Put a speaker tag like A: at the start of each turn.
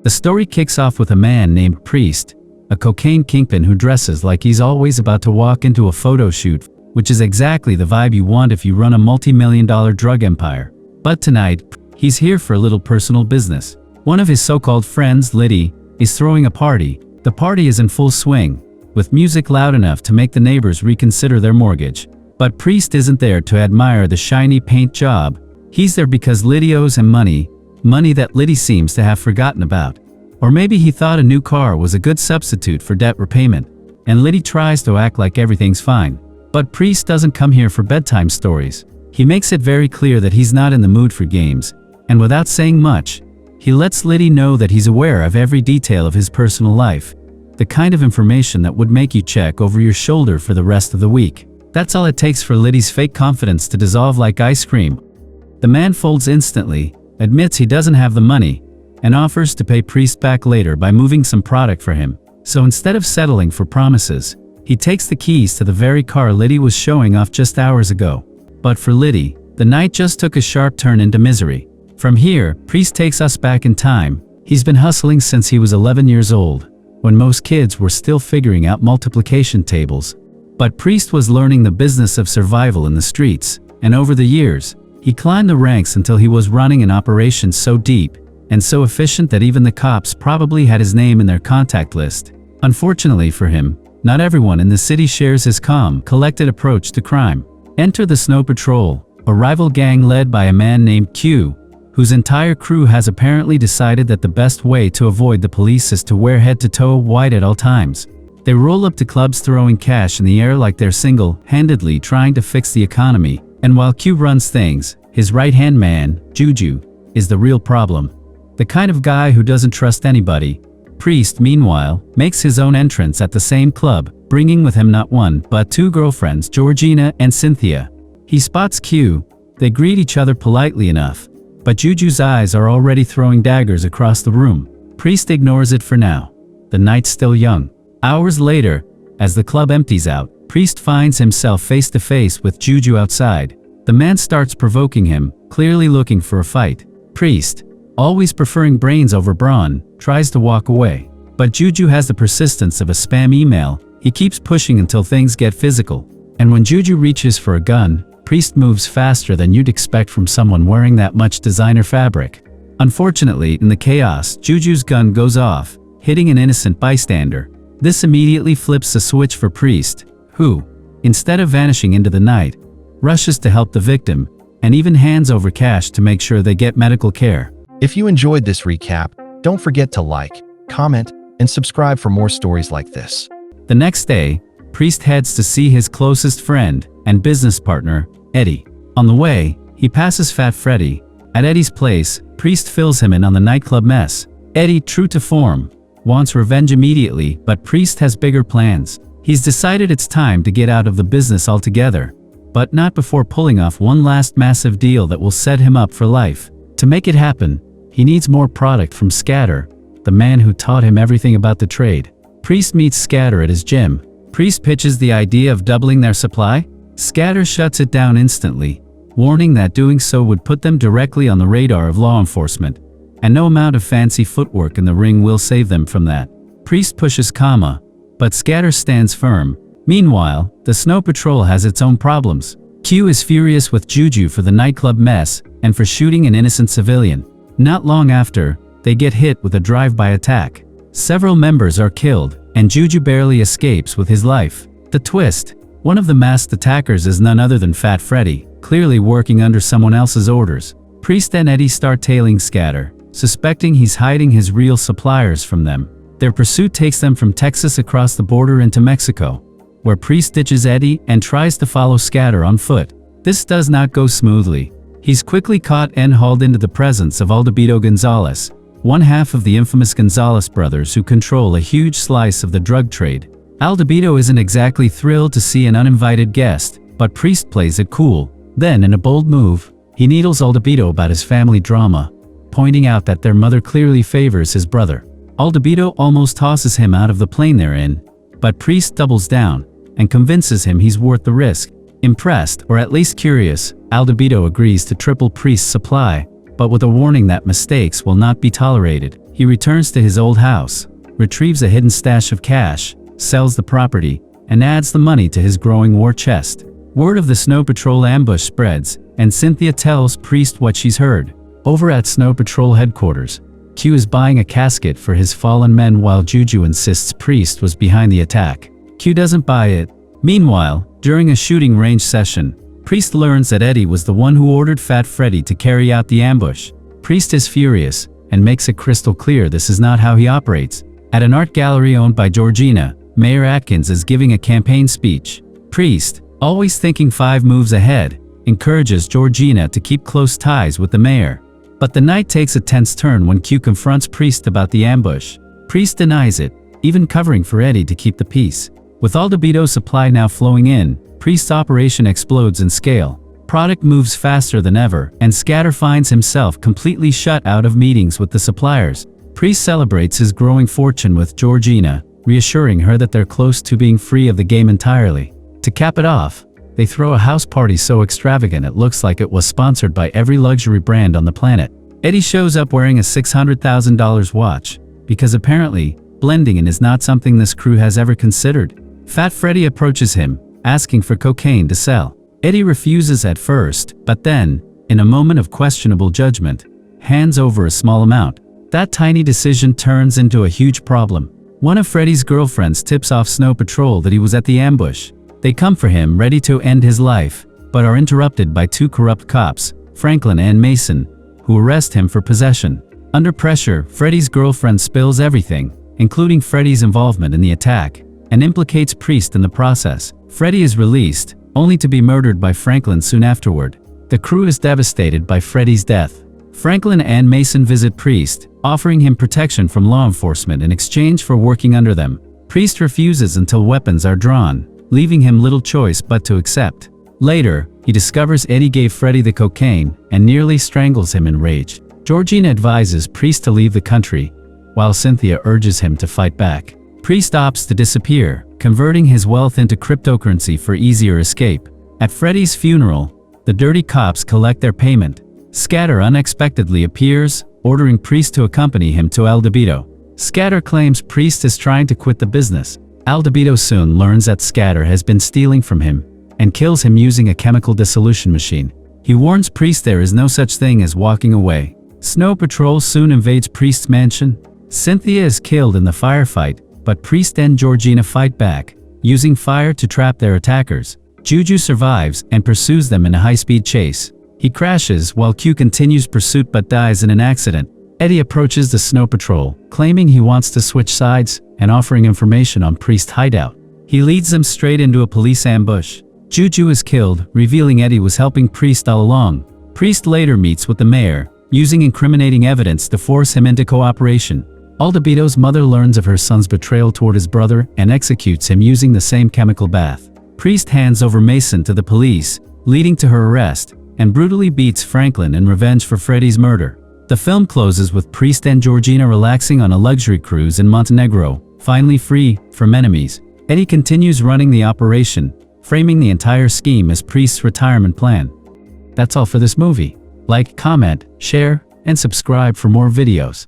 A: The story kicks off with a man named Priest, a cocaine kingpin who dresses like he's always about to walk into a photo shoot, which is exactly the vibe you want if you run a multi-million-dollar drug empire. But tonight, he's here for a little personal business. One of his so-called friends, Liddy, is throwing a party. The party is in full swing, with music loud enough to make the neighbors reconsider their mortgage. But Priest isn't there to admire the shiny paint job. He's there because Liddy owes him money that Liddy seems to have forgotten about. Or maybe he thought a new car was a good substitute for debt repayment, and Liddy tries to act like everything's fine. But Priest doesn't come here for bedtime stories. He makes it very clear that he's not in the mood for games, and without saying much, he lets Liddy know that he's aware of every detail of his personal life, the kind of information that would make you check over your shoulder for the rest of the week. That's all it takes for Liddy's fake confidence to dissolve like ice cream. The man folds instantly, admits he doesn't have the money, and offers to pay Priest back later by moving some product for him. So instead of settling for promises, he takes the keys to the very car Liddy was showing off just hours ago. But for Liddy, the night just took a sharp turn into misery. From here, Priest takes us back in time. He's been hustling since he was 11 years old, when most kids were still figuring out multiplication tables. But Priest was learning the business of survival in the streets, and over the years, he climbed the ranks until he was running an operation so deep and so efficient that even the cops probably had his name in their contact list. Unfortunately for him, not everyone in the city shares his calm, collected approach to crime. Enter the Snow Patrol, a rival gang led by a man named Q, whose entire crew has apparently decided that the best way to avoid the police is to wear head-to-toe white at all times. They roll up to clubs throwing cash in the air like they're single-handedly trying to fix the economy. And while Q runs things, his right-hand man, Juju, is the real problem. The kind of guy who doesn't trust anybody. Priest, meanwhile, makes his own entrance at the same club, bringing with him not one, but two girlfriends, Georgina and Cynthia. He spots Q. They greet each other politely enough, but Juju's eyes are already throwing daggers across the room. Priest ignores it for now. The night's still young. Hours later, as the club empties out, Priest finds himself face to face with Juju outside. The man starts provoking him, clearly looking for a fight. Priest, always preferring brains over brawn, tries to walk away. But Juju has the persistence of a spam email. He keeps pushing until things get physical. And when Juju reaches for a gun, Priest moves faster than you'd expect from someone wearing that much designer fabric. Unfortunately, in the chaos, Juju's gun goes off, hitting an innocent bystander. This immediately flips the switch for Priest, who, instead of vanishing into the night, rushes to help the victim, and even hands over cash to make sure they get medical care.
B: If you enjoyed this recap, don't forget to like, comment, and subscribe for more stories like this.
A: The next day, Priest heads to see his closest friend and business partner, Eddie. On the way, he passes Fat Freddy. At Eddie's place, Priest fills him in on the nightclub mess. Eddie, true to form, wants revenge immediately, but Priest has bigger plans. He's decided it's time to get out of the business altogether, but not before pulling off one last massive deal that will set him up for life. To make it happen, he needs more product from Scatter, the man who taught him everything about the trade. Priest meets Scatter at his gym. Priest pitches the idea of doubling their supply. Scatter shuts it down instantly, warning that doing so would put them directly on the radar of law enforcement, and no amount of fancy footwork in the ring will save them from that. Priest pushes comma, but Scatter stands firm. Meanwhile, the Snow Patrol has its own problems. Q is furious with Juju for the nightclub mess and for shooting an innocent civilian. Not long after, they get hit with a drive-by attack. Several members are killed, and Juju barely escapes with his life. The twist: one of the masked attackers is none other than Fat Freddy, clearly working under someone else's orders. Priest and Eddie start tailing Scatter, suspecting he's hiding his real suppliers from them. Their pursuit takes them from Texas across the border into Mexico, where Priest ditches Eddie and tries to follow Scatter on foot. This does not go smoothly. He's quickly caught and hauled into the presence of Aldebito Gonzalez, one half of the infamous Gonzalez brothers who control a huge slice of the drug trade. Aldebito isn't exactly thrilled to see an uninvited guest, but Priest plays it cool. Then, in a bold move, he needles Aldebito about his family drama, pointing out that their mother clearly favors his brother. Aldebito almost tosses him out of the plane they're in, but Priest doubles down and convinces him he's worth the risk. Impressed, or at least curious, Aldebito agrees to triple Priest's supply, but with a warning that mistakes will not be tolerated. He returns to his old house, retrieves a hidden stash of cash, sells the property, and adds the money to his growing war chest. Word of the Snow Patrol ambush spreads, and Cynthia tells Priest what she's heard. Over at Snow Patrol headquarters, Q is buying a casket for his fallen men while Juju insists Priest was behind the attack. Q doesn't buy it. Meanwhile, during a shooting range session, Priest learns that Eddie was the one who ordered Fat Freddy to carry out the ambush. Priest is furious, and makes it crystal clear this is not how he operates. At an art gallery owned by Georgina, Mayor Atkins is giving a campaign speech. Priest, always thinking 5 moves ahead, encourages Georgina to keep close ties with the mayor. But the night takes a tense turn when Q confronts Priest about the ambush. Priest denies it, even covering for Eddie to keep the peace. With Aldebito's supply now flowing in, Priest's operation explodes in scale. Product moves faster than ever, and Scatter finds himself completely shut out of meetings with the suppliers. Priest celebrates his growing fortune with Georgina, reassuring her that they're close to being free of the game entirely. To cap it off, they throw a house party so extravagant it looks like it was sponsored by every luxury brand on the planet. Eddie shows up wearing a $600,000 watch, because apparently, blending in is not something this crew has ever considered. Fat Freddy approaches him, asking for cocaine to sell. Eddie refuses at first, but then, in a moment of questionable judgment, hands over a small amount. That tiny decision turns into a huge problem. One of Freddy's girlfriends tips off Snow Patrol that he was at the ambush. They come for him ready to end his life, but are interrupted by 2 corrupt cops, Franklin and Mason, who arrest him for possession. Under pressure, Freddy's girlfriend spills everything, including Freddy's involvement in the attack, and implicates Priest in the process. Freddy is released, only to be murdered by Franklin soon afterward. The crew is devastated by Freddy's death. Franklin and Mason visit Priest, offering him protection from law enforcement in exchange for working under them. Priest refuses until weapons are drawn, leaving him little choice but to accept. Later, he discovers Eddie gave Freddy the cocaine and nearly strangles him in rage. Georgina advises Priest to leave the country, while Cynthia urges him to fight back. Priest opts to disappear, converting his wealth into cryptocurrency for easier escape. At Freddy's funeral, the dirty cops collect their payment. Scatter unexpectedly appears, ordering Priest to accompany him to Aldebito. Scatter claims Priest is trying to quit the business. Aldebito soon learns that Scatter has been stealing from him, and kills him using a chemical dissolution machine. He warns Priest there is no such thing as walking away. Snow Patrol soon invades Priest's mansion. Cynthia is killed in the firefight, but Priest and Georgina fight back, using fire to trap their attackers. Juju survives and pursues them in a high-speed chase. He crashes while Q continues pursuit but dies in an accident. Eddie approaches the Snow Patrol, claiming he wants to switch sides and offering information on Priest's hideout. He leads them straight into a police ambush. Juju is killed, revealing Eddie was helping Priest all along. Priest later meets with the mayor, using incriminating evidence to force him into cooperation. Aldebito's mother learns of her son's betrayal toward his brother and executes him using the same chemical bath. Priest hands over Mason to the police, leading to her arrest, and brutally beats Franklin in revenge for Freddy's murder. The film closes with Priest and Georgina relaxing on a luxury cruise in Montenegro, finally free from enemies. Eddie continues running the operation, framing the entire scheme as Priest's retirement plan. That's all for this movie. Like, comment, share, and subscribe for more videos.